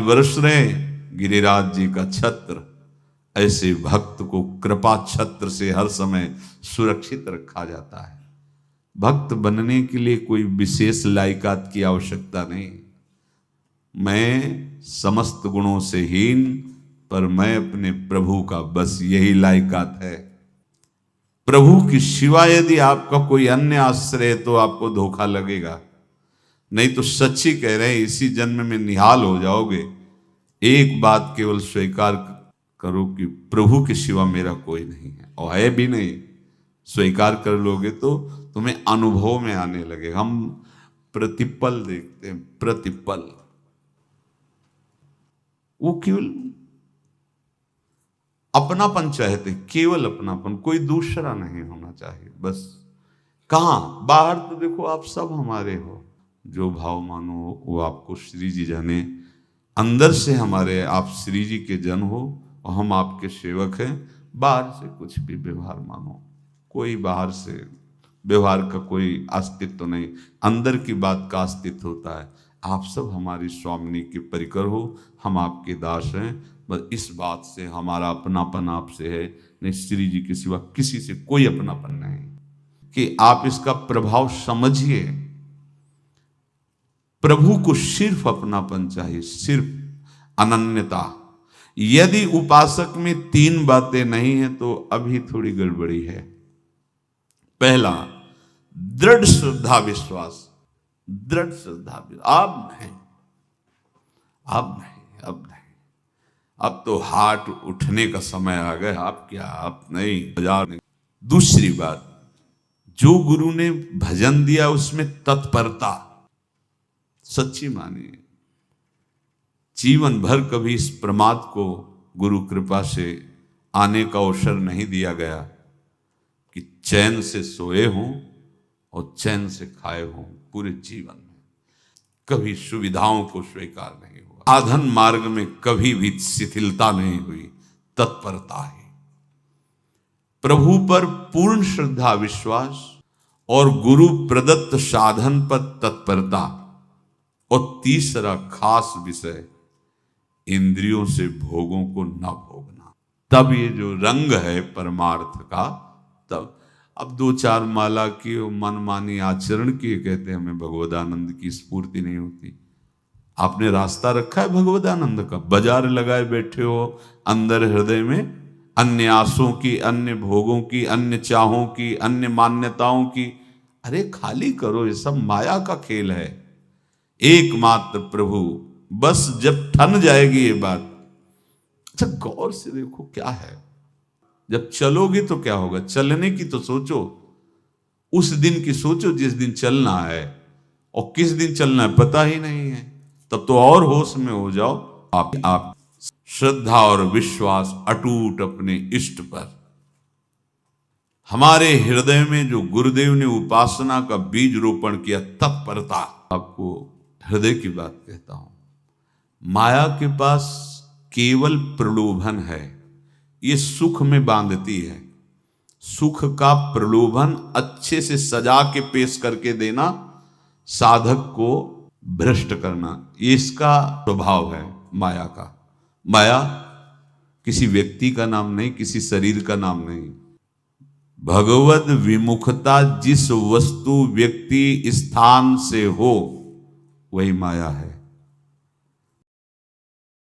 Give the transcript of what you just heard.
वर्ष रहे गिरिराज जी का छत्र, ऐसे भक्त को कृपा छत्र से हर समय सुरक्षित रखा जाता है। भक्त बनने के लिए कोई विशेष लायकात की आवश्यकता नहीं। मैं समस्त गुणों से हीन, पर मैं अपने प्रभु का, बस यही लायकात है। प्रभु की सिवा यदि आपका कोई अन्य आश्रय तो आपको धोखा लगेगा। नहीं तो सच्ची कह रहे हैं, इसी जन्म में निहाल हो जाओगे। एक बात केवल स्वीकार करो कि प्रभु के सिवा मेरा कोई नहीं है, और है भी नहीं। स्वीकार कर लोगे तो तुम्हें अनुभव में आने लगे। हम प्रतिपल देखते हैं, प्रतिपल। वो केवल अपनापन चाहते, केवल अपनापन, कोई दूसरा नहीं होना चाहिए। बस कहाँ बाहर तो देखो आप सब हमारे हो, जो भाव मानो वो आपको श्री जी जाने। अंदर से हमारे आप श्री जी के जन हो और हम आपके सेवक हैं। बाहर से कुछ भी व्यवहार मानो, कोई बाहर से व्यवहार का कोई अस्तित्व नहीं, अंदर की बात का अस्तित्व होता है। आप सब हमारी स्वामिनी के परिकर हो, हम आपके दास हैं। बस इस बात से हमारा अपनापन आपसे है, नहीं श्री जी के सिवा किसी से कोई अपनापन नहीं। कि आप इसका प्रभाव समझिए। प्रभु को सिर्फ अपनापन चाहिए, सिर्फ अनन्यता। यदि उपासक में तीन बातें नहीं है तो अभी थोड़ी गड़बड़ी है। पहला, दृढ़ श्रद्धा विश्वास। दृढ़ श्रद्धा, अब नहीं, अब नहीं, अब नहीं, अब तो हाथ उठने का समय आ गया। अब क्या, अब नहीं, बाजार नहीं। दूसरी बात, जो गुरु ने भजन दिया उसमें तत्परता, सच्ची मानिए। जीवन भर कभी इस प्रमाद को गुरु कृपा से आने का अवसर नहीं दिया गया कि चैन से सोए हों और चैन से खाए हों। पूरे जीवन में कभी सुविधाओं को स्वीकार नहीं हुआ, साधन मार्ग में कभी भी शिथिलता नहीं हुई, तत्परता है। प्रभु पर पूर्ण श्रद्धा विश्वास और गुरु प्रदत्त साधन पर तत्परता। और तीसरा खास विषय, इंद्रियों से भोगों को न भोगना। तब ये जो रंग है परमार्थ का, तब अब दो चार माला की मनमानी आचरण की कहते हैं हमें भगवदानंद की स्फूर्ति नहीं होती। आपने रास्ता रखा है भगवदानंद का, बाजार लगाए बैठे हो अंदर हृदय में, अन्य आसों की, अन्य भोगों की, अन्य चाहों की, अन्य मान्यताओं की। अरे खाली करो, ये सब माया का खेल है। एकमात्र प्रभु, बस जब ठन जाएगी ये बात। अच्छा गौर से देखो क्या है, जब चलोगे तो क्या होगा। चलने की तो सोचो, उस दिन की सोचो जिस दिन चलना है, और किस दिन चलना है पता ही नहीं है। तब तो और होश में हो जाओ। आप श्रद्धा और विश्वास अटूट अपने इष्ट पर। हमारे हृदय में जो गुरुदेव ने उपासना का बीज रोपण किया, तत्परता। आपको हृदय की बात कहता हूं, माया के पास केवल प्रलोभन है, ये सुख में बांधती है। सुख का प्रलोभन अच्छे से सजा के पेश करके देना, साधक को भ्रष्ट करना, ये इसका स्वभाव है माया का। माया किसी व्यक्ति का नाम नहीं, किसी शरीर का नाम नहीं। भगवद विमुखता जिस वस्तु व्यक्ति स्थान से हो वही माया है।